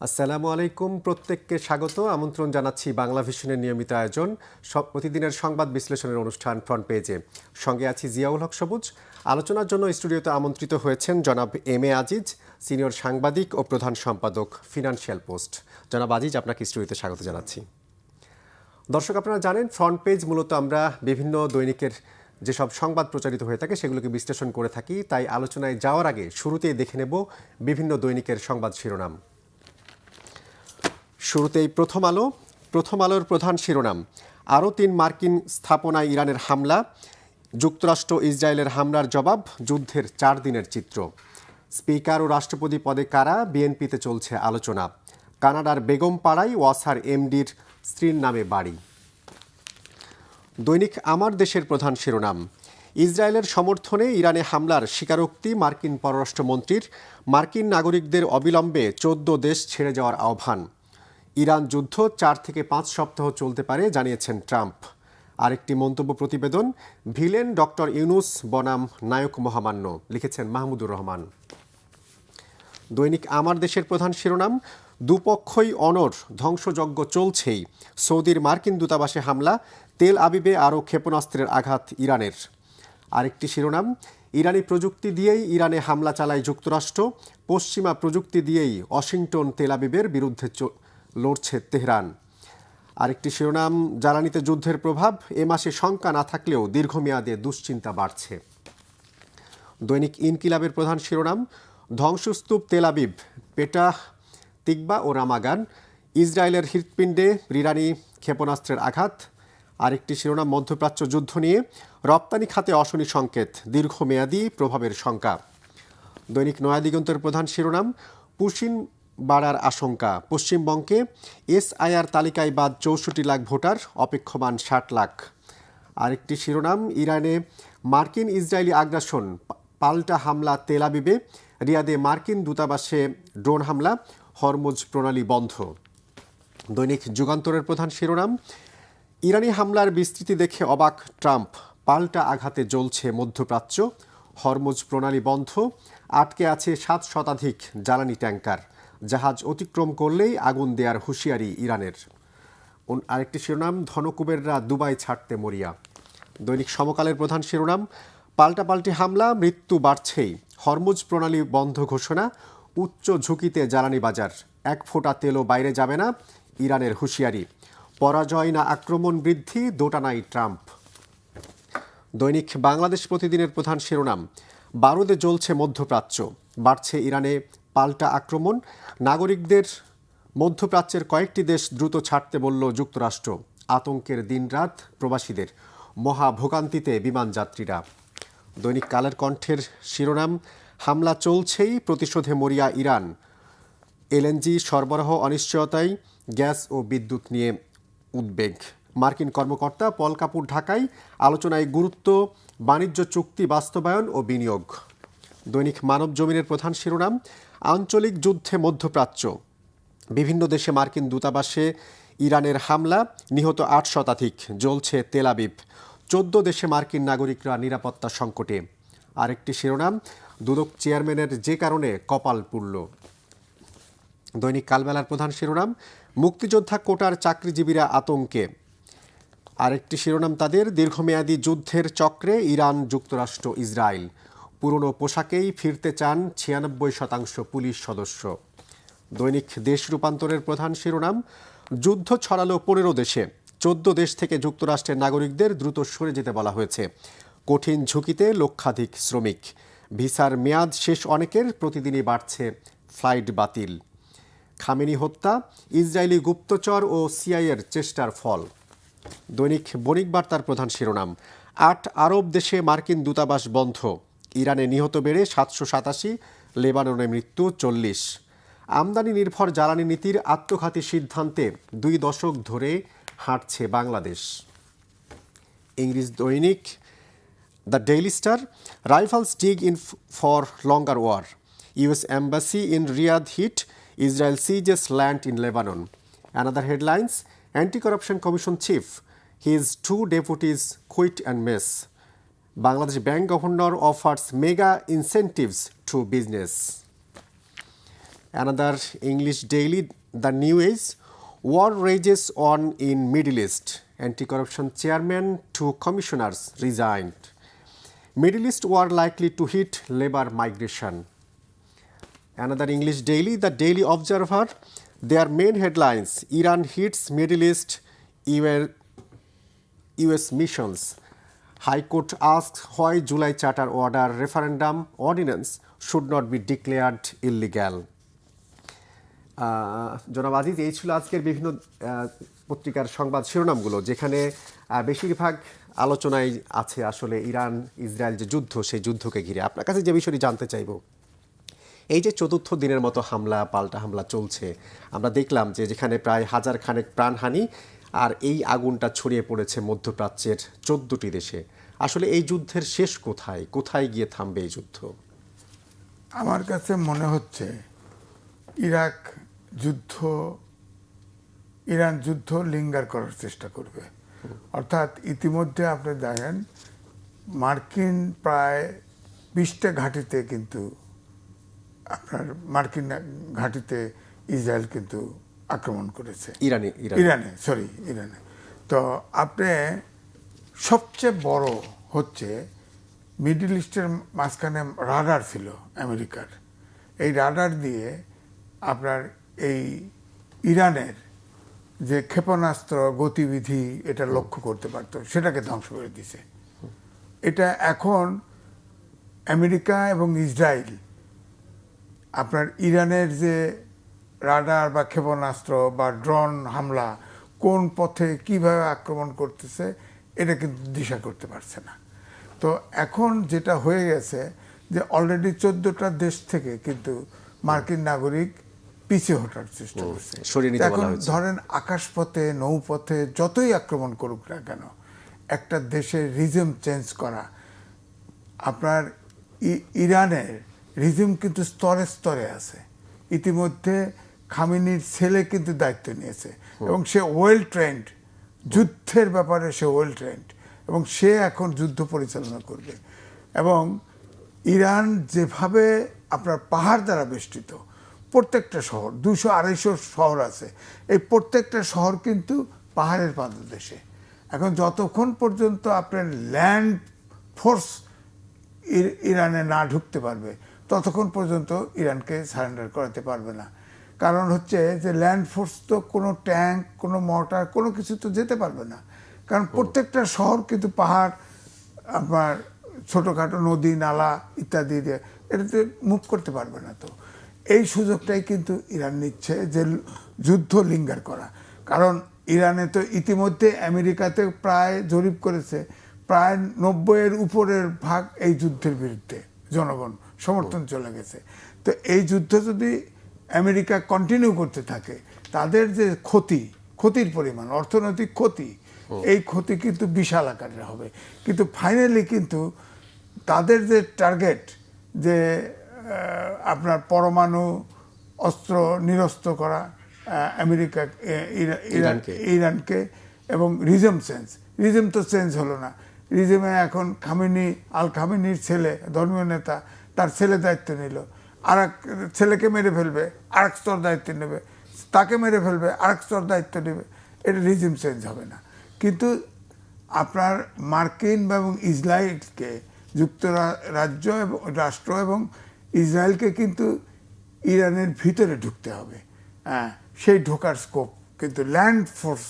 আসসালামু আলাইকুম, প্রত্যেককে স্বাগত। আমন্ত্রণ জানাচ্ছি বাংলা ভিশনের নিয়মিত আয়োজন প্রতিদিনের সংবাদ বিশ্লেষণের অনুষ্ঠান ফ্রন্ট পেজে। সঙ্গে আছি জিয়াউল হক সবুজ। আলোচনার জন্য স্টুডিওতে আমন্ত্রিত হয়েছেন জনাব এম এ আজিজ, সিনিয়র সাংবাদিক ও প্রধান সম্পাদক, ফিনান্সিয়াল পোস্ট। জনাব আজিজ, আপনাকে স্টুডিওতে স্বাগত জানাচ্ছি। দর্শক, আপনারা জানেন ফ্রন্ট পেজ মূলত আমরা বিভিন্ন দৈনিকের যেসব সংবাদ প্রচারিত হয়ে থাকে সেগুলোকে বিশ্লেষণ করে থাকি। তাই আলোচনায় যাওয়ার আগে শুরুতেই দেখে নেব বিভিন্ন দৈনিকের সংবাদ শিরোনাম। শুরুতেই প্রথম আলোর প্রধান শিরোনাম, আরও ৩ মার্কিন স্থাপনায় ইরানের হামলা, যুক্তরাষ্ট্র ইসরায়েলের হামলার জবাব, যুদ্ধের 4 দিনের চিত্র। স্পিকার ও রাষ্ট্রপতি পদে কারা, বিএনপিতে চলছে আলোচনা। কানাডার বেগমপাড়ায় ওয়াসার এমডির স্ত্রীর নামে বাড়ি। দৈনিক আমার দেশের প্রধান শিরোনাম, ইসরায়েলের সমর্থনে ইরানে হামলার স্বীকারোক্তি মার্কিন পররাষ্ট্রমন্ত্রীর, মার্কিন নাগরিকদের অবিলম্বে 14 দেশ ছেড়ে যাওয়ার আহ্বান। ইরান যুদ্ধ 4 থেকে 5 সপ্তাহ চলতে পারে জানিয়েছেন ট্রাম্প। আরেকটি মন্তব্য প্রতিবেদন, ভিলেন ডক্টর ইউনুস বনাম নায়ক মহামান্য, লিখেছেন মাহমুদুর রহমান। দৈনিক আমার দেশের প্রধান শিরোনাম, দুপক্ষই অনড়, ধ্বংসযজ্ঞ চলছেই। সৌদির মার্কিন দূতাবাসে হামলা, তেল আবিবে আরও ক্ষেপণাস্ত্রের আঘাত ইরানের। আরেকটি শিরোনাম, ইরানি প্রযুক্তি দিয়েই ইরানে হামলা চালায় যুক্তরাষ্ট্র, পশ্চিমা প্রযুক্তি দিয়েই ওয়াশিংটন তেল আবিবের বিরুদ্ধে লড়ছে তেহরান। আরেকটি শিরোনাম, জ্বালানিতে যুদ্ধের প্রভাব, এ মাসে শঙ্কা না থাকলেও দীর্ঘমেয়াদে দুশ্চিন্তা বাড়ছে। দৈনিক ইনকিলাবের প্রধান শিরোনাম, ধ্বংসস্তূপ তেল আবিব, পেটাহ, তিকবা ও রামাগান, ইসরায়েলের হৃৎপিণ্ডে ইরানি ক্ষেপণাস্ত্রের আঘাত। আরেকটি শিরোনাম, মধ্যপ্রাচ্য যুদ্ধ নিয়ে, রপ্তানি খাতে অশনি সংকেত, দীর্ঘমেয়াদী প্রভাবের শঙ্কা। দৈনিক নয়া দিগন্তের প্রধান শিরোনাম, পুশিন বাড়ার আশঙ্কা, পশ্চিমবঙ্গে এসআইআর তালিকায় বাদ 64 লাখ ভোটার, অপেক্ষমান 60 লাখ। আরেকটি শিরোনাম, ইরানে মার্কিন ইসরায়েলি আগ্রাসন, পাল্টা হামলা তেল আবিবে, রিয়াদে মার্কিন দূতাবাসে ড্রোন হামলা, হরমুজ প্রণালী বন্ধ। দৈনিক যুগান্তরের প্রধান শিরোনাম, ইরানি হামলার বিস্তৃতি দেখে অবাক ট্রাম্প, পাল্টা আঘাতে জ্বলছে মধ্যপ্রাচ্য, হরমুজ প্রণালী বন্ধ, আটকে আছে 7 শতাধিক জ্বালানি ট্যাঙ্কার, জাহাজ অতিক্রম করলেই আগুন দেয়ার হুঁশিয়ারি ইরানের। আরেকটি শিরোনাম, ধনকুবেররা দুবাই ছাড়তে মরিয়া। দৈনিক সমকালের প্রধান শিরোনাম, পাল্টাপাল্টি হামলা, মৃত্যু বাড়ছেই, হরমুজ প্রণালী বন্ধ ঘোষণা, উচ্চ ঝুঁকিতে জ্বালানি বাজার, 1 ফোঁটা তেলও বাইরে যাবে না, ইরানের হুঁশিয়ারি। পরাজয় না আক্রমণ বৃদ্ধি, দোটানাই ট্রাম্প। দৈনিক বাংলাদেশ প্রতিদিনের প্রধান শিরোনাম, বারুদে জ্বলছে মধ্যপ্রাচ্য, বাড়ছে ইরানে পাল্টা আক্রমণ, নাগরিকদের মধ্যপ্রাচ্যের কয়েকটি দেশ দ্রুত ছাড়তে বলল যুক্তরাষ্ট্র, আতঙ্কের দিনরাত প্রবাসীদের, মহাভোগান্তিতে বিমানযাত্রীরা। দৈনিক কালের কণ্ঠের শিরোনাম, হামলা চলছেই, প্রতিশোধে মরিয়া ইরান, এলএনজি সরবরাহ অনিশ্চয়তায়, গ্যাস ও বিদ্যুৎ নিয়ে উদ্বেগ। মার্কিন কর্মকর্তা পল কাপুর ঢাকায়, আলোচনায় গুরুত্ব বাণিজ্য চুক্তি বাস্তবায়ন ও বিনিয়োগ। দৈনিক মানব জমিনের প্রধান শিরোনাম, আঞ্চলিক যুদ্ধে মধ্যপ্রাচ্য, বিভিন্ন দেশে মার্কিন দূতাবাসে ইরানের হামলা, নিহত 8 শতাধিক, জ্বলছে তেল আবিব, 14 দেশে মার্কিন নাগরিকরা নিরাপত্তা সংকটে। আরেকটি শিরোনাম, দুদক চেয়ারম্যানের যে কারণে কপাল পুড়ল। দৈনিক কালবেলার প্রধান শিরোনাম, মুক্তিযোদ্ধা কোটার চাকরিজীবীরা আতঙ্কে। আরেকটি শিরোনাম তাদের, দীর্ঘমেয়াদী যুদ্ধের চক্রে ইরান, যুক্তরাষ্ট্র, ইসরায়েল, পুরনো পোশাকেই ফিরতে চান 96% পুলিশ সদস্য। দৈনিক দেশ রূপান্তরের প্রধান শিরোনাম, যুদ্ধ ছড়ালো 15 দেশে, 14 দেশ থেকে যুক্তরাষ্ট্রের নাগরিকদের দ্রুত সরে যেতে বলা হয়েছে, কঠিন ঝুঁকিতে লক্ষাধিক শ্রমিক, ভিসার মেয়াদ শেষ অনেকের, প্রতিদিনই বাড়ছে ফ্লাইট বাতিল। খামেনি হত্যা, ইসরায়েলি গুপ্তচর ও সিআইএর চেষ্টার ফল। দৈনিক বণিক বার্তার প্রধান শিরোনাম, 8 আরব দেশে মার্কিন দূতাবাস বন্ধ, ইরানে নিহত বেড়ে 787, লেবাননে মৃত্যু 40। আমদানি নির্ভর জ্বালানি নীতির আত্মঘাতী সিদ্ধান্তে 2 দশক ধরে হাঁটছে বাংলাদেশ। ইংরেজ দৈনিক the daily star, rifles dig in for longer war, US embassy in Riyadh hit, Israel sieges land in Lebanon. Another headlines, Anti-Corruption Commission chief, his 2 deputies quit and miss. Bangladesh Bank Governor offers mega incentives to business. Another English daily, The New Age, war rages on in Middle East. Anti-corruption chairman, 2 commissioners resigned. Middle East war likely to hit labor migration. Another English daily, The Daily Observer, their main headlines: Iran hits Middle East, US missions. High Court asks why July Charter Order referendum ordinance should not be declared illegal. জনাব আজিজ, এই ছিল আজকের বিভিন্ন পত্রিকার সংবাদ শিরোনামগুলো, যেখানে বেশিরভাগ আলোচনায় আছে আসলে ইরান ইসরায়েল যে যুদ্ধ, সেই যুদ্ধকে ঘিরে। আপনার কাছে যে বিষয়টি জানতে চাইব, এই যে চতুর্থ দিনের মতো হামলা পাল্টা হামলা চলছে, আমরা দেখলাম যে যেখানে প্রায় 1000 খানেক প্রাণহানি, আর এই আগুনটা ছড়িয়ে পড়েছে মধ্যপ্রাচ্যের 14টি দেশে। আসলে এই যুদ্ধের শেষ কোথায়, কোথায় গিয়ে থামবে এই যুদ্ধ? আমার কাছে মনে হচ্ছে ইরান যুদ্ধ লিঙ্গার করার চেষ্টা করবে। অর্থাৎ ইতিমধ্যে আপনি দেখেন মার্কিন প্রায় 20টা ঘাঁটিতে কিন্তু মার্কিন ঘাঁটিতে ইসরায়েল কিন্তু আক্রমণ করেছে। ইরানে। তো আপনি সবচেয়ে বড় হচ্ছে মিডল ইস্টের মাঝখানে রাডার ছিল আমেরিকার। এই রাডার দিয়ে আপনার এই ইরানের যে ক্ষেপণাস্ত্র গতিবিধি এটা লক্ষ্য করতে পারতো, সেটাকে ধ্বংস করে দিছে। এটা এখন আমেরিকা এবং ইসরায়েল আপনার ইরানের যে রাডার বা ক্ষেপণাস্ত্র বা ড্রোন হামলা কোন পথে কিভাবে আক্রমণ করতেছে, এটা কিন্তু দিশা করতে পারছে না। তো এখন যেটা হয়ে গেছে যে অলরেডি 14টা দেশ থেকে কিন্তু মার্কিন নাগরিক পিছিয়ে হটার চেষ্টা করছে। এখন ধরেন আকাশপথে, নৌপথে যতই আক্রমণ করুক না কেন, একটা দেশের রিজিম চেঞ্জ করা, আপনার ইরানের রিজিম কিন্তু স্তরে স্তরে আছে। ইতিমধ্যে খামেনির ছেলে কিন্তু দায়িত্ব নিয়েছে এবং সে ওয়েল ট্রেন্ড, যুদ্ধের ব্যাপারে সে ওয়েল ট্রেন্ড, এবং সে এখন যুদ্ধ পরিচালনা করবে। এবং ইরান যেভাবে আপনার পাহাড় দ্বারা বেষ্টিত, প্রত্যেকটা শহর 200-250 শহর আছে, এই প্রত্যেকটা শহর কিন্তু পাহাড়ের পাদদেশে। এখন যতক্ষণ পর্যন্ত আপনার ল্যান্ড ফোর্স ইরানে না ঢুকতে পারবে, ততক্ষণ পর্যন্ত ইরানকে সারেন্ডার করাতে পারবে না। কারণ হচ্ছে যে ল্যান্ড ফোর্স তো কোনো ট্যাঙ্ক, কোনো মর্টার, কোনো কিছু তো যেতে পারবে না। কারণ প্রত্যেকটা শহর কিন্তু পাহাড়, আপনার ছোটোখাটো নদী নালা ইত্যাদি দিয়ে এটাতে মুভ করতে পারবে না। তো এই সুযোগটাই কিন্তু ইরান নিচ্ছে যে যুদ্ধ লিঙ্গার করা। কারণ ইরানে তো ইতিমধ্যে আমেরিকাতে প্রায় জরিপ করেছে, প্রায় 90-এর উপরের ভাগ এই যুদ্ধের বিরুদ্ধে জনগণ সমর্থন চলে গেছে। তো এই যুদ্ধ যদি আমেরিকা কন্টিনিউ করতে থাকে, তাদের যে ক্ষতির পরিমাণ, অর্থনৈতিক ক্ষতি, এই ক্ষতি কিন্তু বিশাল আকারের হবে। কিন্তু ফাইনালি কিন্তু তাদের যে টার্গেট, যে আপনার পরমাণু অস্ত্র নিরস্ত করা আমেরিকা ইরানকে, এবং রিজম তো চেঞ্জ হলো না। রিজমে এখন খামেনির ছেলে, ধর্মীয় নেতা, তার ছেলে দায়িত্ব নিল, আর এক ছেলেকে মেরে ফেলবে, আর এক স্তর দায়িত্ব নেবে, তাকে মেরে ফেলবে, আর এক স্তর দায়িত্ব নেবে। এটা রিজিম চেঞ্জ হবে না। কিন্তু আপনার মার্কিন এবং ইসরায়েলকে, যুক্তরাজ্য এবং রাষ্ট্র এবং ইসরায়েলকে কিন্তু ইরানের ভিতরে ঢুকতে হবে। সেই ঢোকার স্কোপ কিন্তু ল্যান্ড ফোর্স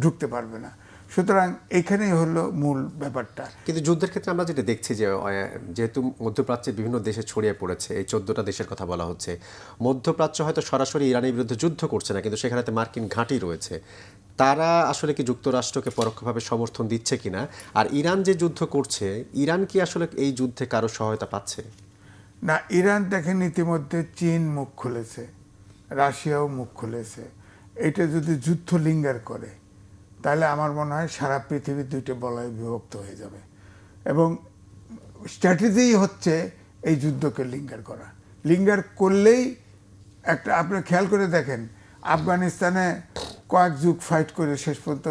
ঢুকতে পারবে না। সুতরাং এখানেই হলো মূল ব্যাপারটা। কিন্তু যুদ্ধের ক্ষেত্রে আমরা যেটা দেখছি যে যেহেতু মধ্যপ্রাচ্যের বিভিন্ন দেশে ছড়িয়ে পড়েছে, এই 14টা দেশের কথা বলা হচ্ছে, মধ্যপ্রাচ্য হয়তো সরাসরি ইরানের বিরুদ্ধে যুদ্ধ করছে না, কিন্তু সেখানে মার্কিন ঘাঁটি রয়েছে। তারা আসলে কি যুক্তরাষ্ট্রকে পরোক্ষভাবে সমর্থন দিচ্ছে কিনা? আর ইরান যে যুদ্ধ করছে, ইরান কি আসলে এই যুদ্ধে কারো সহায়তা পাচ্ছে? না, ইরান দেখেন ইতিমধ্যে চীন মুখ খুলেছে, রাশিয়াও মুখ খুলেছে। এটা যদি যুদ্ধ লিঙ্গার করে, তাহলে আমার মনে হয় সারা পৃথিবী 2টে বলয়ে বিভক্ত হয়ে যাবে। এবং স্ট্র্যাটেজি হচ্ছে এই যুদ্ধকে লিঙ্গার করা। লিঙ্গার করলেই একটা, আপনি খেয়াল করে দেখেন, আফগানিস্তানে কয়েক যুগ ফাইট করে শেষ পর্যন্ত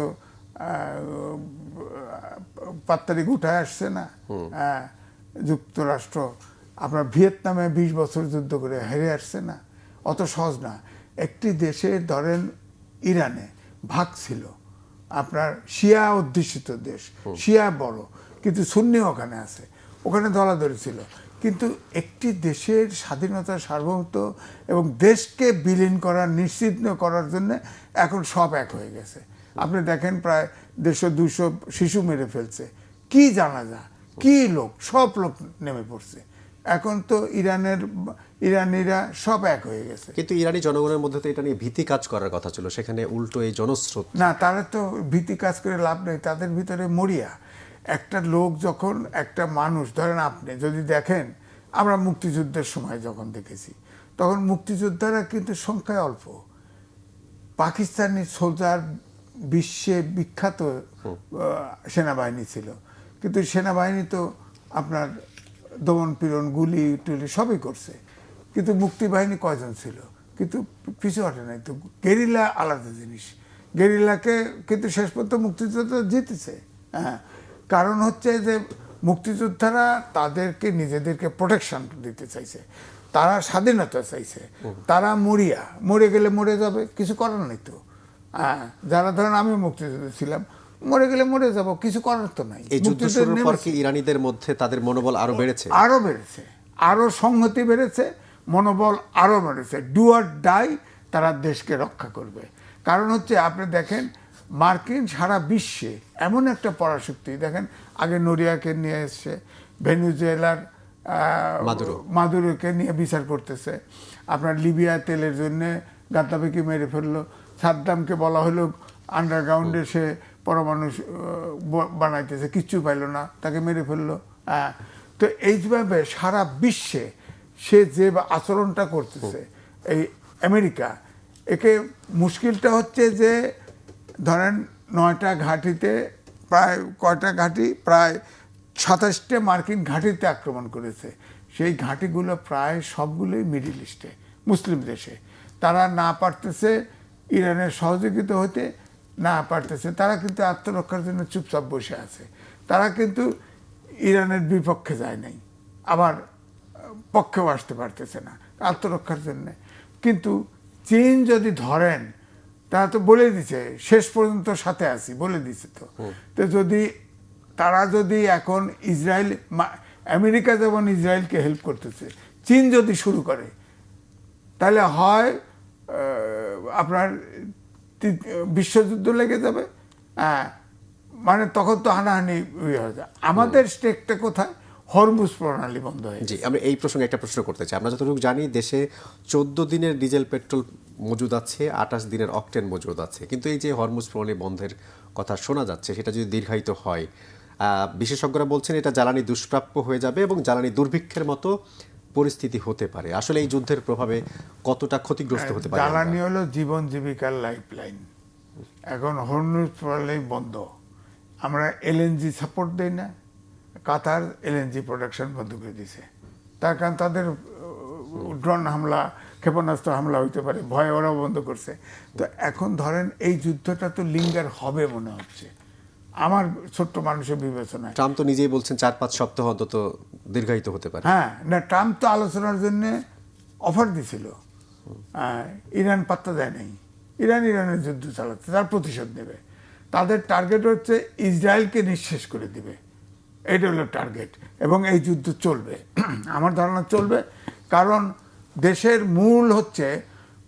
পাত্তারিক উঠায় আসছে না যুক্তরাষ্ট্র। আপনার ভিয়েতনামে 20 বছর যুদ্ধ করে হেরে আসছে না। অত সহজ না। একটি দেশের ধরেন ইরানে ভাগ ছিল, আপনার শিয়া অধ্যুষিত দেশ, শিয়া বড়, কিন্তু সুন্নি ওখানে আছে, ওখানে দলাদলি ছিল। কিন্তু একটি দেশের স্বাধীনতা, সার্বভৌমত্ব এবং দেশকে বিলীন করার, নিশ্চিত করার জন্য এখন সব এক হয়ে গেছে। আপনি দেখেন প্রায় 150-200 শিশু মেরে ফেলছে, কি জানাজা, কি লোক, সব লোক নেমে পড়ছে। এখন তো ইরানিরা সব এক হয়ে গেছে। কিন্তু ইরানি জনগণের মধ্যে তো এটা নিয়ে ভীতি কাজ করার কথা ছিল, সেখানে উল্টো এই জনস্রোত। না, তারা তো ভীতি কাজ করে লাভ নেই, তাদের ভিতরে মরিয়া। একটা লোক যখন, একটা মানুষ ধরেন, আপনি যদি দেখেন, আমরা মুক্তিযুদ্ধের সময় যখন দেখেছি, তখন মুক্তিযোদ্ধারা কিন্তু সংখ্যায় অল্প। পাকিস্তানি সোলজার বিশ্বে বিখ্যাত সেনাবাহিনী ছিল, কিন্তু সেনাবাহিনী তো আপনার দমন পীড়ন, গুলি টুলি সবই করছে, কিন্তু মুক্তিবাহিনী কয়জন ছিল, কিন্তু পিছু হটে নাই। তো গেরিলা আলাদা জিনিস, গেরিলাকে কিন্তু শেষ পর্যন্ত মুক্তিযোদ্ধা জিতেছে। হ্যাঁ, কারণ হচ্ছে যে মুক্তিযোদ্ধারা তাদেরকে নিজেদেরকে প্রোটেকশন দিতে চাইছে, তারা স্বাধীনতা চাইছে, তারা মরে গেলে মরে যাবে, কিছু করার নেই তো। হ্যাঁ, যারা ধরেন আমি মুক্তিযুদ্ধ ছিলাম, মরে গেলে মরে যাব, কিছু করার তো নাই। এই যুদ্ধ শুরুর পর কি ইরানিদের মধ্যে তাদের মনোবল আরো বেড়েছে? আরো সংহতি বেড়েছে, মনোবল আরো বেড়েছে। ডু অর ডাই, তারা দেশকে রক্ষা করবে। কারণ হচ্ছে আপনি দেখেন, মার্কিন সারা বিশ্বে এমন একটা পরাশক্তি, দেখেন আগে নরিয়াকে নিয়ে এসছে, ভেনেজুয়েলার মাদুরোকে নিয়ে বিচার করতেছে, আপনার লিবিয়া তেলের জন্য গাদ্দাফিকে মেরে ফেললো, সাদ্দামকে বলা হলো আন্ডারগ্রাউন্ডে সে পরমাণু বানাইতেছে, কিচ্ছু পাইল না, তাকে মেরে ফেললো। তো এইভাবে সারা বিশ্বে সে যে আচরণটা করতেছে, এই আমেরিকা, একে মুশকিলটা হচ্ছে যে ধরেন 9টা ঘাঁটিতে, প্রায় কয়টা ঘাঁটি, প্রায় 27টে মার্কিন ঘাঁটিতে আক্রমণ করেছে। সেই ঘাঁটিগুলো প্রায় সবগুলোই মিডল ইস্টে, মুসলিম দেশে। তারা না পারতেছে ইরানের সহযোগিতা হতে, না পারতেছে, তারা কিন্তু আত্মরক্ষার জন্য চুপচাপ বসে আছে। তারা কিন্তু ইরানের বিপক্ষে যায় নাই, আবার পক্ষেও আসতে পারতেছে না আত্মরক্ষার জন্য। কিন্তু চীন যদি ধরেন, তারা তো বলে দিছে শেষ পর্যন্ত সাথে আছি, বলে দিছে। তো যদি তারা যদি এখন ইসরায়েল, আমেরিকা যেমন ইসরায়েলকে হেল্প করতেছে, চীন যদি শুরু করে, তাহলে হয় আপনার বিশ্বযুদ্ধ লেগে যাবে, মানে তখন তো হানাহানি হয়ে যায়। আমাদের স্টেকটা কোথায়? হরমুজ প্রণালী বন্ধ হয়ে। জি, আমরা এই প্রসঙ্গে একটা প্রশ্ন করতে চাই। আমরা যতটুকু জানি, দেশে 14 দিনের ডিজেল পেট্রোল মজুদ আছে, 28 দিনের অকটেন মজুদ আছে, কিন্তু এই যে হরমুজ প্রণালী বন্ধের কথা শোনা যাচ্ছে, সেটা যদি দীর্ঘায়িত হয়, বিশেষজ্ঞরা বলছেন এটা জ্বালানি দুষ্প্রাপ্য হয়ে যাবে এবং জ্বালানি দুর্ভিক্ষের মতো পরিস্থিতি হতে পারে। আসলে এই যুদ্ধের প্রভাবে কতটা ক্ষতিগ্রস্ত হতে পারে? জ্বালানি হলো জীবন জীবিকার লাইফলাইন। এখন হরমুজ প্রণালী বন্ধ, আমরা এলএনজি সাপোর্ট দেই না, কাতার এলএনজি প্রোডাকশন বন্ধ করে দিয়েছে। তার কারণ তাদের ড্রোন হামলা, ক্ষেপণাস্ত্র হামলা হইতে পারে, ভয়ে ওরাও বন্ধ করছে। তো এখন ধরেন এই যুদ্ধটা তো লিঙ্গার হবে মনে হচ্ছে আমার ছোট্ট মানুষের বিবেচনায়। ট্রাম্প তো নিজেই বলছেন 4-5 সপ্তাহ অন্তত দীর্ঘায়িত হতে পারে। হ্যাঁ, না, ট্রাম্প তো আলোচনার জন্য অফার দিছিল, ইরান পাত্তা দেয় নাই। ইরানের যুদ্ধ চালাচ্ছে, তার প্রতিশোধ নেবে। তাদের টার্গেট হচ্ছে ইসরায়েলকে নিঃশেষ করে দিবে, এটা হলো টার্গেট। এবং এই যুদ্ধ চলবে, আমার ধারণা চলবে, কারণ দেশের মূল হচ্ছে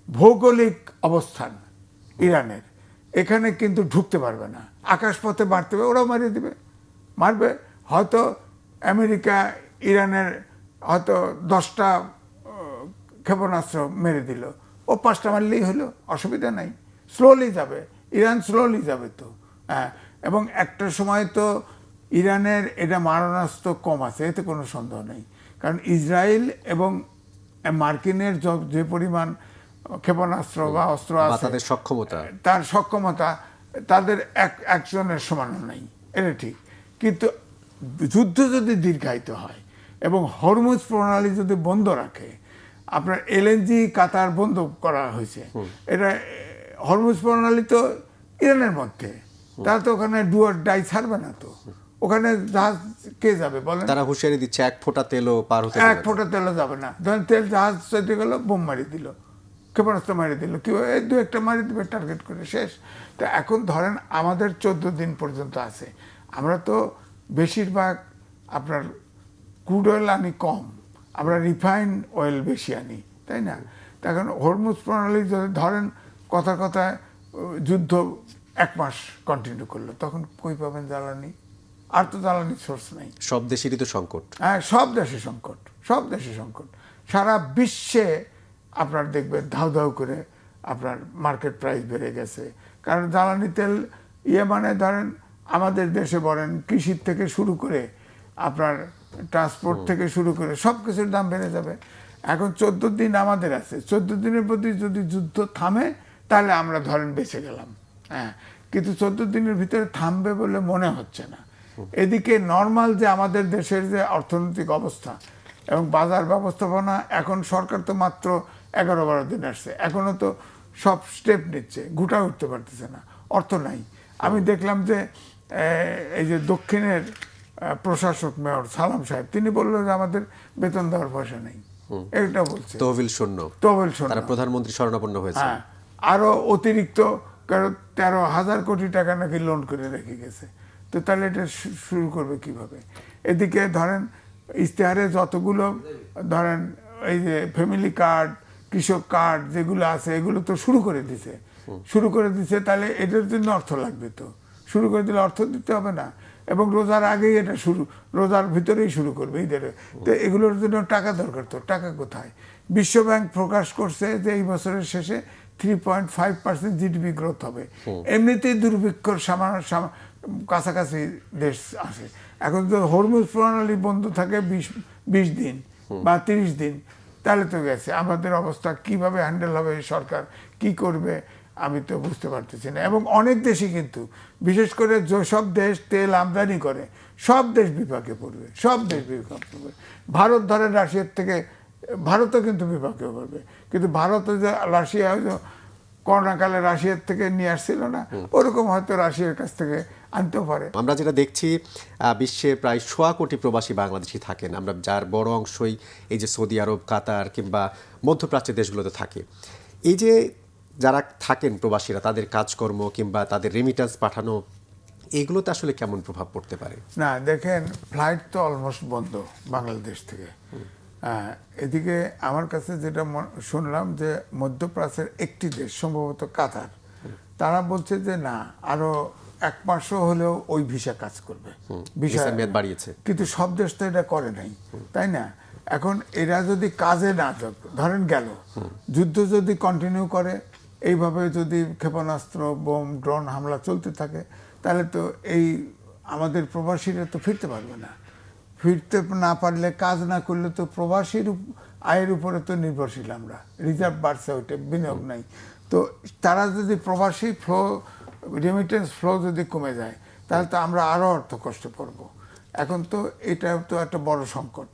ভৌগোলিক অবস্থান ইরানের। এখানে কিন্তু ঢুকতে পারবে না, আকাশপথে মারতে হবে, ওরাও মারিয়ে দিবে, মারবে। হয়তো আমেরিকা ইরানের হয়তো 10টা ক্ষেপণাস্ত্র মেরে দিল, ও 5টা মারলেই হলো, অসুবিধা নাই। স্লোলি যাবে, ইরান স্লোলি যাবে তো। হ্যাঁ, এবং একটা সময় তো ইরানের এটা মারণাস্ত্র কম আছে, এতে কোনো সন্দেহ নেই। কারণ ইসরায়েল এবং মার্কিনের যে পরিমাণ ক্ষেপণাস্ত্র বা অস্ত্র আছে, তার সক্ষমতা তাদের একজনের সমানও নাই, এটা ঠিক। কিন্তু যুদ্ধ যদি দীর্ঘায়িত হয় এবং হরমুজ প্রণালী যদি বন্ধ রাখে, আপনার এলএনজি কাতার বন্ধ করা হয়েছে, এটা হরমুজ প্রণালী তো ইরানের মধ্যে, তারা তো ওখানে ডু অর ডাই ছাড়বে না। তো ওখানে জাহাজ কে যাবে বলেন? তারা হুঁশিয়ারি দিচ্ছে 1 ফোঁটা তেলও পার হতে, 1 ফোঁটা তেলও যাবে না। ধরেন তেল জাহাজ চলে গেল, বোম মারি দিল, ক্ষেপণাস্ত্র মারি দিল, কেউ এই দু একটা মারি দেবে টার্গেট করে, শেষ। তা এখন ধরেন আমাদের 14 দিন পর্যন্ত আছে, আমরা তো বেশিরভাগ আপনার ক্রুড অয়েল আনি কম, আমরা রিফাইন অয়েল বেশি আনি, তাই না? এখন হরমুজ প্রণালী যদি ধরেন কথায় কথায় যুদ্ধ 1 মাস কন্টিনিউ করলো, তখন কই পাবেন জ্বালানি? আর তো জ্বালানির সোর্স নাই। সব দেশেরই তো সংকট। হ্যাঁ, সব দেশে সংকট, সব দেশে সংকট। সারা বিশ্বে আপনার দেখবেন ধাউ ধাউ করে আপনার মার্কেট প্রাইস বেড়ে গেছে, কারণ জ্বালানি তেল মানে ধরেন আমাদের দেশে বলেন কৃষির থেকে শুরু করে আপনার ট্রান্সপোর্ট থেকে শুরু করে সব কিছুর দাম বেড়ে যাবে। এখন 14 দিন আমাদের আছে, 14 দিনের প্রতি যদি যুদ্ধ থামে তাহলে আমরা ধরেন বেঁচে গেলাম, হ্যাঁ। কিন্তু 14 দিনের ভিতরে থামবে বলে মনে হচ্ছে না। এদিকে নর্মাল যে আমাদের দেশের যে অর্থনৈতিক অবস্থা এবং বাজার ব্যবস্থাপনা, এখন সরকার তো মাত্র 11-12 দিন আসছে, এখনো তো সব স্টেপ নিচ্ছে, গুটা উঠতে পারতেছে না, অর্থ নাই। আমি দেখলাম যে এই যে দক্ষিণের প্রশাসক মেয়র সালাম সাহেব, তিনি বললেন যে আমাদের বেতন দেওয়ার পয়সা নেই, এটা বলছে। তহবিল শূন্য, তারা প্রধানমন্ত্রী শরণাপন্ন হয়েছে। হ্যাঁ, আরো অতিরিক্ত 13,000 কোটি টাকা নাকি লোন করে রেখে গেছে। তো তাহলে এটা শুরু করবে কিভাবে? এদিকে ধরেন ইশতেহারে যতগুলো ধরেন এই যে ফ্যামিলি কার্ড, কৃষক কার্ড যেগুলো আছে, এগুলো তো শুরু করে দিছে, তাহলে এটার জন্য অর্থ লাগবে, তো শুরু করে দিলে অর্থ দিতে হবে না? এবং রোজার আগেই এটা রোজার ভিতরেই শুরু করবে ঈদের। তো এগুলোর জন্য টাকা দরকার, তো টাকা কোথায়? বিশ্বব্যাংক প্রকাশ করছে যে এই বছরের শেষে 3.5% জিডিপি গ্রোথ হবে। এমনিতেই দুর্ভিক্ষর কাছাকাছি দেশ আছে। এখন তো হরমুজ প্রণালী বন্ধ থাকে 20 দিন বা 30 দিন, তাহলে তো গেছে। আমাদের অবস্থা কিভাবে হ্যান্ডেল হবে, সরকার কি করবে আমি তো বুঝতে পারতেছি না। এবং অনেক দেশই কিন্তু, বিশেষ করে যেসব দেশ তেল আমদানি করে, সব দেশ বিপাকে পড়বে, সব দেশ বিপাকে পড়বে। ভারত ধরেন রাশিয়ার থেকে, ভারতও কিন্তু বিপাকে পড়বে। কিন্তু ভারতে যে রাশিয়া হয়তো করোনাকালে রাশিয়ার থেকে নিয়ে আসছিল না, ওরকম হয়তো রাশিয়ার কাছ থেকে আনতেও পারে। আমরা যেটা দেখছি বিশ্বে প্রায় 1.25 কোটি প্রবাসী বাংলাদেশি থাকেন, আমরা যার বড় অংশই এই যে সৌদি আরব, কাতার কিংবা মধ্যপ্রাচ্যের দেশগুলোতে থাকে। এই যে যারা থাকেন প্রবাসীরা, তাদের কাজকর্ম কিংবা তাদের রেমিটেন্স পাঠানো, এগুলোতে আসলে কেমন প্রভাব পড়তে পারে? না দেখেন, ফ্লাইট তো অলমোস্ট বন্ধ বাংলাদেশ থেকে। এদিকে আমার কাছে যেটা শুনলাম যে মধ্যপ্রাচ্যের একটি দেশ, সম্ভবত কাতার, তারা বলছে যে না, আরো 1 মাসও হলেও ওই ভিসা কাজ করবে, ভিসা মেয়াদ বাড়িয়েছে। কিন্তু সব দেশ তো এটা করে নাই, তাই না? এখন এরা যদি কাজে না ধরেন গেল, যুদ্ধ যদি কন্টিনিউ করে, এইভাবে যদি ক্ষেপণাস্ত্র, বোম, ড্রোন হামলা চলতে থাকে, তাহলে তো এই আমাদের প্রবাসীরা তো ফিরতে পারবে না। ফিরতে না পারলে, কাজ না করলে তো প্রবাসীর আয়ের উপরে তো নির্ভরশীল আমরা, রিজার্ভ বাড়ছে, ওইটা বিনিয়োগ নাই। তো তারা যদি প্রবাসী ফ্লো, রেমিটেন্স ফ্লো যদি কমে যায়, তাহলে তো আমরা আরও অর্থ কষ্টে পড়বো। এখন তো এটা তো একটা বড় সংকট।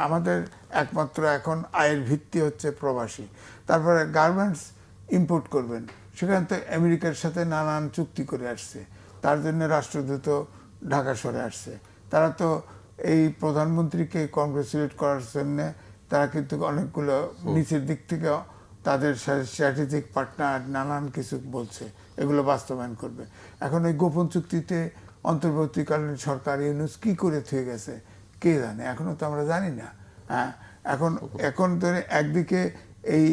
আমাদের একমাত্র এখন আয়ের ভিত্তি হচ্ছে প্রবাসী। তারপরে গার্মেন্টস ইম্পোর্ট করবেন, সেখানে তো আমেরিকার সাথে নানান চুক্তি করে আসছে, তার জন্য রাষ্ট্রদূত ঢাকা সরে আসছে। তারা তো এই প্রধানমন্ত্রীকে কংগ্রেচুলেট করার জন্য তারা কিন্তু অনেকগুলো নিচের দিক থেকে তাদের স্ট্র্যাটেজিক পার্টনার নানান কিছু বলছে, এগুলো বাস্তবায়ন করবে। এখন এই গোপন চুক্তিতে অন্তর্বর্তীকালীন সরকার ইউনূস কি করে থেকে গেছে কে জানে, এখনো তো আমরা জানি না। হ্যাঁ, এখন ধরে একদিকে এই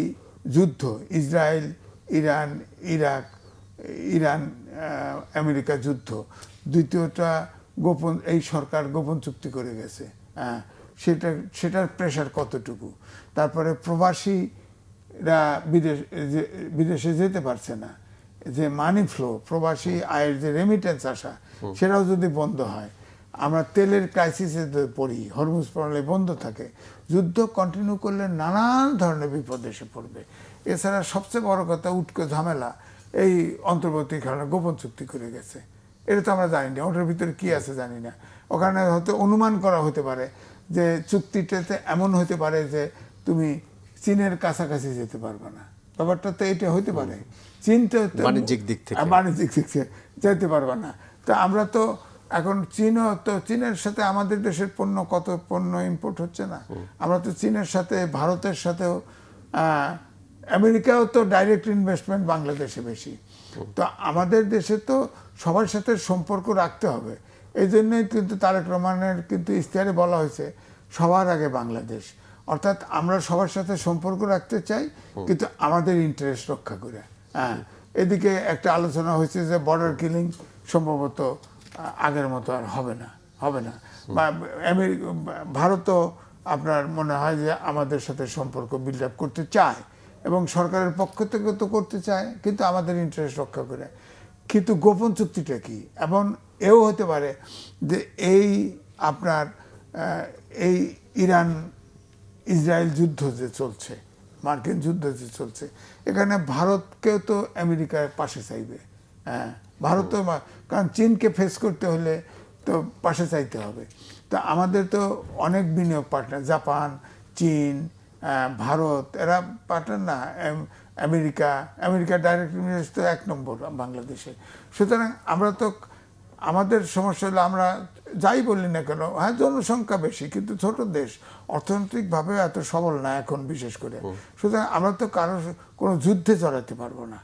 যুদ্ধ, Israel, Iran, Iraq, Iran America যুদ্ধ, দ্বিতীয়টা গোপন, এই সরকার গোপন চুক্তি করে গেছে। হ্যাঁ, সেটার প্রেশার কতটুকু? তারপরে প্রবাসীরা বিদেশে যেতে পারছে না, যে মানি ফ্লো, প্রবাসী আয়ের যে রেমিটেন্স আসা, সেটাও যদি বন্ধ হয়, আমরা তেলের ক্রাইসিসে পড়ি, হরমুজ প্রণালী বন্ধ থাকে, যুদ্ধ কন্টিনিউ করলে নানান ধরনের বিপদ এসে পড়বে। এছাড়া সবচেয়ে বড় কথা, উটকো ঝামেলা, এই অন্তর্বর্তীকালীন গোপন চুক্তি করে গেছে, এটা তো আমরা জানি না, ওটার ভিতরে কি আছে জানি না। ওখানে হয়তো অনুমান করা হতে পারে যে চুক্তিটাতে এমন হতে পারে যে তুমি চীনের কাছাকাছি যেতে পারবে না, ব্যাপারটা তো এটা হতে পারে। চীন তো বাণিজ্যিক দিক থেকে যেতে পারবে না। তো আমরা তো এখন চীনের সাথে আমাদের দেশের কত পণ্য ইম্পোর্ট হচ্ছে না, আমরা তো চীনের সাথে, ভারতের সাথেও আমেরিকাও তো ডাইরেক্ট ইনভেস্টমেন্ট বাংলাদেশে বেশি। তো আমাদের দেশে তো সবার সাথে সম্পর্ক রাখতে হবে। এই জন্যই কিন্তু তারেক রহমানের কিন্তু ইশতেহারে বলা হয়েছে সবার আগে বাংলাদেশ, অর্থাৎ আমরা সবার সাথে সম্পর্ক রাখতে চাই কিন্তু আমাদের ইন্টারেস্ট রক্ষা করে। হ্যাঁ, এদিকে একটা আলোচনা হয়েছে যে বর্ডার কিলিং সম্ভবত আগের মতো আর হবে না। বা ভারতও আপনার মনে হয় যে আমাদের সাথে সম্পর্ক বিল্ড আপ করতে চায় এবং সরকারের পক্ষ থেকে তো করতে চায় কিন্তু আমাদের ইন্টারেস্ট রক্ষা করে। কিন্তু গোপন চুক্তিটা কি? এবং এও হতে পারে যে এই আপনার এই ইরান ইসরায়েল যুদ্ধ যে চলছে, মার্কিন যুদ্ধ যে চলছে, এখানে ভারতকেও তো আমেরিকার পাশে চাইবে। হ্যাঁ, ভারতও, কারণ চীনকে ফেস করতে হলে তো পাশে চাইতে হবে। তা আমাদের তো অনেক বিনিয়োগ পার্টনার, জাপান, চীন, ভারত, এরা পার্টনার না। আমেরিকা ডাইরেক্ট ইনভেস্ট তো 1 নম্বর বাংলাদেশে। সুতরাং আমরা তো, আমাদের সমস্যা হলো আমরা যাই বলি না কেন, হ্যাঁ জনসংখ্যা বেশি কিন্তু ছোট দেশ, অর্থনৈতিকভাবে এত সবল না এখন বিশেষ করে। সুতরাং আমরা তো কারো কোনো যুদ্ধে জড়াতে পারবো না।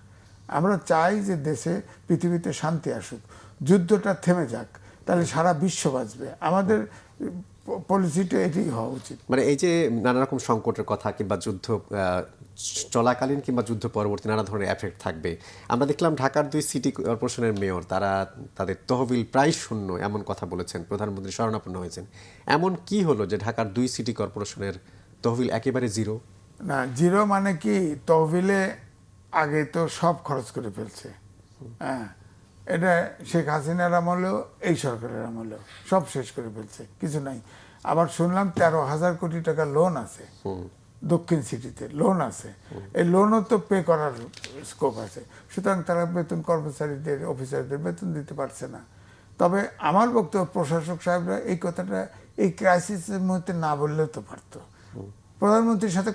আমরা চাই যে দেশে, পৃথিবীতে শান্তি আসুক, যুদ্ধটা থেমে যাক, তাহলে সারা বিশ্ব বাঁচবে। আমাদের পলিসিটা এটাই হওয়া উচিত। মানে এই যে নানা রকম সংকটের কথা কিংবা যুদ্ধ চলাকালীন কিংবা যুদ্ধ পরবর্তী নানা ধরনের এফেক্ট থাকবে। আমরা দেখলাম ঢাকার 2 সিটি কর্পোরেশনের মেয়র তারা তাদের তহবিল প্রায় শূন্য এমন কথা বলেছেন, প্রধানমন্ত্রী শরণাপন্ন হয়েছেন। এমন কি হলো যে ঢাকার 2 সিটি কর্পোরেশনের তহবিল একেবারে জিরো? না, জিরো মানে কি, তহবিলে আগে তো সব খরচ করে ফেলছে। হ্যাঁ, এটা শেখ হাসিনার আমলেও এই সরকারের আমলেও সব শেষ করে ফেলছে, কিছু নাই। আবার শুনলাম 13,000 কোটি টাকা লোন আছে দক্ষিণ সিটিতে, লোন আছে। এই লোনও তো পে করার স্কোপ আছে। সুতরাং তারা বেতন, কর্মচারীদের, অফিসারদের বেতন দিতে পারছে না। তবে আমার বক্তব্য, প্রশাসক সাহেবরা এই কথাটা এই ক্রাইসিসের মুহূর্তে না বললেও তো পারতো। প্রধানমন্ত্রীর সাথে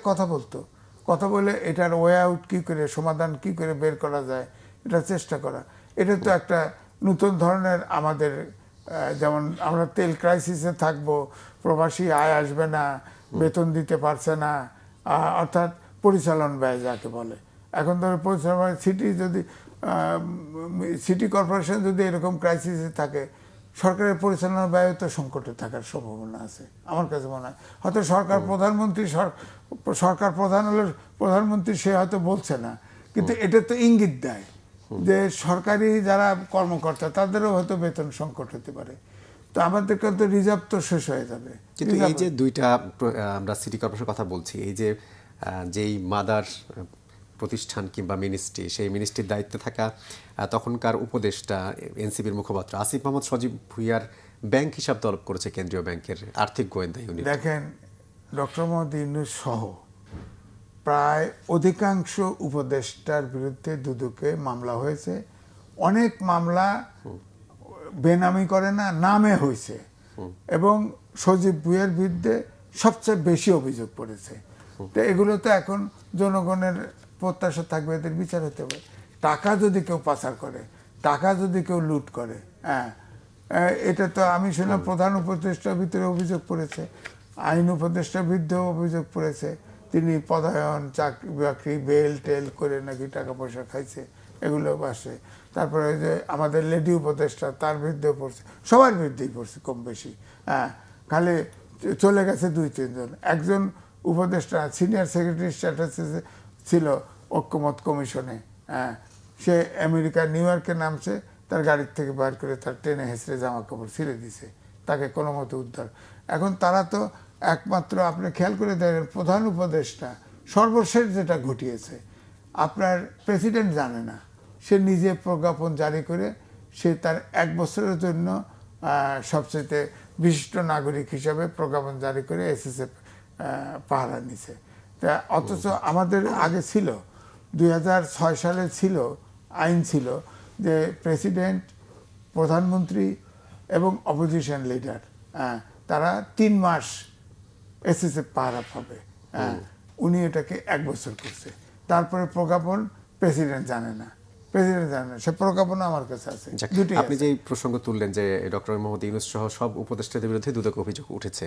কথা বলে এটার ওয়ে আউট কী করে, সমাধান কী করে বের করা যায়, এটা চেষ্টা করা। এটা তো একটা নতুন ধরনের আমাদের, যেমন আমরা তেল ক্রাইসিসে থাকবো, প্রবাসী আয় আসবে না, বেতন দিতে পারছে না, অর্থাৎ পরিচালন ব্যয় যাকে বলে। এখন ধরো পরিচালন সিটি কর্পোরেশন যদি এরকম ক্রাইসিসে থাকে, সরকারের পরিচালনা ব্যয় তো সংকটে থাকার সম্ভাবনা আছে আমার কাছে মনে হয়। হয়তো সরকার প্রধান হলে প্রধানমন্ত্রী সে হয়তো বলছে না, কিন্তু এটা তো ইঙ্গিত দেয় যে সরকারি যারা কর্মকর্তা তাদেরও হয়তো বেতন সংকট হতে পারে। তো আমাদের তো রিজার্ভ তো শেষ হয়ে যাবে। কিন্তু এই যে 2টা আমরা সিটি কর্পোরেশনের কথা বলছি, এই যে যেই মাদার প্রতিষ্ঠান কিংবা মিনিস্ট্রি, সেই মিনিস্ট্রির দায়িত্বে থাকা তখনকার উপদেষ্টা এনসিপির মুখপাত্র আসিফ মোহাম্মদ সজীব ভুইয়ার ব্যাংক হিসাব তলব করেছে কেন্দ্রীয় ব্যাংকের আর্থিক গোয়েন্দা ইউনিট। দেখেন, ডক্টর মোহাম্মদ ইউনূস সহ প্রায় অধিকাংশ উপদেষ্টার বিরুদ্ধে দুদকে মামলা হয়েছে। অনেক মামলা বেনামি করে না, নামে হয়েছে। এবং সজীব ভুইয়ার বিরুদ্ধে সবচেয়ে বেশি অভিযোগ পড়েছে। তো এগুলো তো এখন জনগণের প্রত্যাশা থাকবে, এদের বিচার হতে হবে। টাকা যদি কেউ পাচার করে, টাকা যদি কেউ লুট করে, হ্যাঁ, এটা তো আমি শুনলাম প্রধান উপদেষ্টার ভিতরে অভিযোগ পড়েছে, আইন উপদেষ্টার বিরুদ্ধেও অভিযোগ পড়েছে। তিনি পদায়ন, চাকরি বাকরি, বেল টেল করে নাকি টাকা পয়সা খাইছে, এগুলো আসে। তারপরে ওই যে আমাদের লেডি উপদেষ্টা, তার বিরুদ্ধেও পড়ছে, সবার বিরুদ্ধেই পড়ছে কম বেশি। হ্যাঁ, খালি চলে গেছে 2-3 জন। একজন উপদেষ্টা সিনিয়র সেক্রেটারি স্ট্যাটাসে ছিল ঐক্যমত কমিশনে। হ্যাঁ, সে আমেরিকা নিউ ইয়র্কে নামছে, তার গাড়ির থেকে বার করে তার ট্রেনে হেঁচড়ে জামা কাপড় ছিঁড়ে দিছে, তাকে কোনো মতো উদ্ধার। এখন তারা তো একমাত্র, আপনি খেয়াল করে দেখেন, প্রধান উপদেষ্টা সর্বশেষ যেটা ঘটিয়েছে, আপনার প্রেসিডেন্ট জানে না, সে নিজে প্রজ্ঞাপন জারি করে সে তার 1 বছরের জন্য সবচেয়ে বিশিষ্ট নাগরিক হিসাবে প্রজ্ঞাপন জারি করে এসএসএফ পাহারা নিছে। তা অথচ আমাদের আগে ছিল, 2006 সালে ছিল, আইন ছিল যে প্রেসিডেন্ট, প্রধানমন্ত্রী এবং অপোজিশন লিডার তারা 3 মাস এসএসএফ পাহারা পাবে। উনি এটাকে 1 বছর করছে। তারপরে প্রজ্ঞাপন প্রেসিডেন্ট জানে না, প্রেসিডেন্ট জানে না, সে প্রজ্ঞাপন আমার কাছে আছে। যাক, দুটি আপনি যে প্রসঙ্গ তুললেন যে ডক্টর মোহাম্মদ ইউনূস সহ সব উপদেষ্টাদের বিরুদ্ধে দুদক অভিযোগ উঠেছে,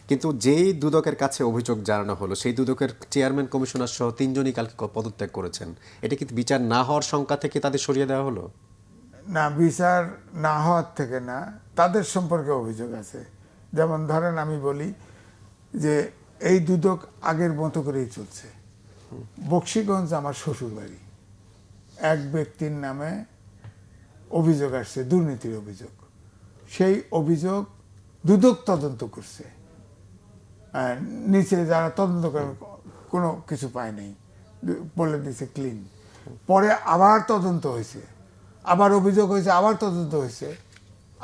কিন্তু যেই দুদকের কাছে অভিযোগ জানানো হলো সেই দুদকের চেয়ারম্যান কমিশনার সহ 3 জনই কালকে পদত্যাগ করেছেন। এটা কি বিচার না হওয়ার শঙ্কা থেকে তাদের সরিয়ে দেওয়া হলো? না, বিচার না হওয়ার থেকে না, তাদের সম্পর্কে অভিযোগ আছে। যেমন ধরেন আমি বলি যে এই দুদক আগের মতো করেই চলছে। বকশীগঞ্জ আমার শ্বশুর বাড়ি, এক ব্যক্তির নামে অভিযোগ আসছে, দুর্নীতির অভিযোগ। সেই অভিযোগ দুদক তদন্ত করছে, নিচে যারা তদন্ত করে কোনো কিছু পায় নাই, বলে দিছে ক্লিন। পরে আবার তদন্ত হয়েছে, আবার অভিযোগ হয়েছে, আবার তদন্ত হয়েছে,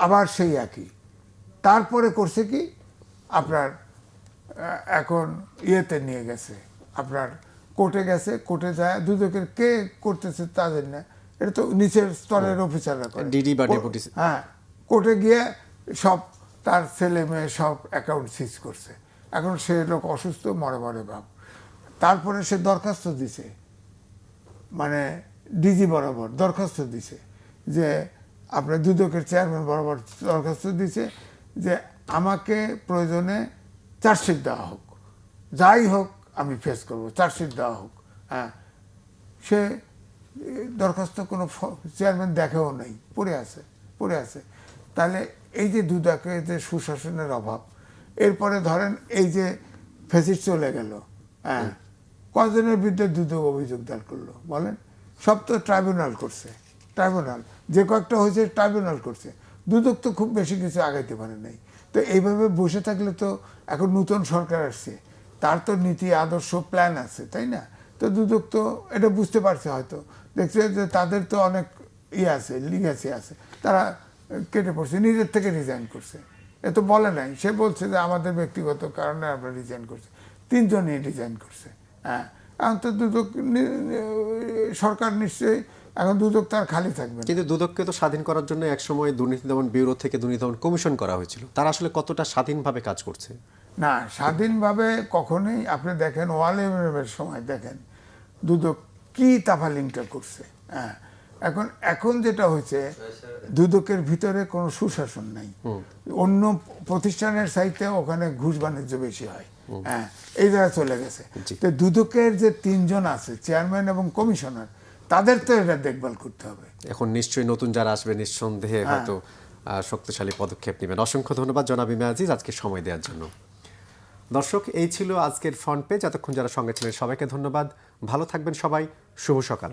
আবার সেই একই। তারপরে করছে কি আপনার এখন ইয়েতে নিয়ে গেছে, আপনার কোর্টে গেছে, কোর্টে যায় দুদকের কে করতেছে তা জানি না, এটা তো নিচের স্তরের অফিসাররা করে। ডিডি বা ডেপুটি। হ্যাঁ, কোর্টে গিয়ে সব তার ছেলে মেয়ে সব অ্যাকাউন্ট সিজ করছে। এখন সে লোক অসুস্থ, মরে মরে ভাব। তারপরে সে দরখাস্ত দিছে, মানে ডিজি বরাবর দরখাস্ত দিছে যে আপনার দুদকের চেয়ারম্যান বরাবর দরখাস্ত দিছে যে আমাকে প্রয়োজনে চার্জশিট দেওয়া হোক, যাই হোক আমি ফেস করবো, চার্জশিট দেওয়া হোক। হ্যাঁ, সে দরখাস্ত কোনো চেয়ারম্যান দেখেও নেই, পড়ে আছে। তাহলে এই যে দুদকে যে সুশাসনের অভাব, এরপরে ধরেন এই যে ফেসিস চলে গেল, হ্যাঁ, কজনের বিরুদ্ধে দুদক অভিযোগ দায়ের করলো বলেন? সব তো ট্রাইব্যুনাল করছে, ট্রাইব্যুনাল যে কয়েকটা হয়েছে ট্রাইব্যুনাল করছে। দুদক তো খুব বেশি কিছু আগাইতে পারে নাই। তো এইভাবে বসে থাকলে তো, এখন নতুন সরকার আসছে, তার তো নীতি আদর্শ প্ল্যান আছে, তাই না? তো দুদক তো এটা বুঝতে পারছে, হয়তো দেখছে যে তাদের তো অনেক আছে, লিগ্যাসি আছে, তারা কেটে পড়ছে, নিজের থেকে রিজাইন করছে। এ তো বলে নাই, সে বলছে যে আমাদের ব্যক্তিগত কারণে আমরা রিজাইন করছি। 3 জনই রিজাইন করছে। হ্যাঁ, এখন তো দুদক সরকার নিশ্চয়ই, এখন দুদক তার খালি থাকবে। কিন্তু দুদককে তো স্বাধীন করার জন্য একসময় দুর্নীতি দমন ব্যুরো থেকে দুর্নীতি দমন কমিশন করা হয়েছিল, তারা আসলে কতটা স্বাধীনভাবে কাজ করছে? না, স্বাধীনভাবে কখনোই। আপনি দেখেন ওয়ালের সময় দেখেন দুদক কি তাফালিংটা করছে। হ্যাঁ, এখন যেটা হয়েছে, দুদকের ভিতরে কোনো সুশাসন নাই। অন্য প্রতিষ্ঠানের চাইতে ওখানে ঘুষ বাণিজ্য বেশি হয়। হ্যাঁ, এই জায়গায় চলে গেছে। তো দুদকের যে 3 জন আছে, চেয়ারম্যান এবং কমিশনার, তাদের তো এটা দেখভাল করতে হবে। এখন নিশ্চয়ই নতুন যারা আসবে নিঃসন্দেহে হয়তো শক্তিশালী পদক্ষেপ নেবেন। অসংখ্য ধন্যবাদ জনাব ইমে আজিজ আজকে সময় দেওয়ার জন্য। দর্শক, এই ছিল আজকের ফ্রন্ট পেজ। এতক্ষণ যারা সঙ্গে ছিলেন সবাইকে ধন্যবাদ। ভালো থাকবেন সবাই। শুভ সকাল।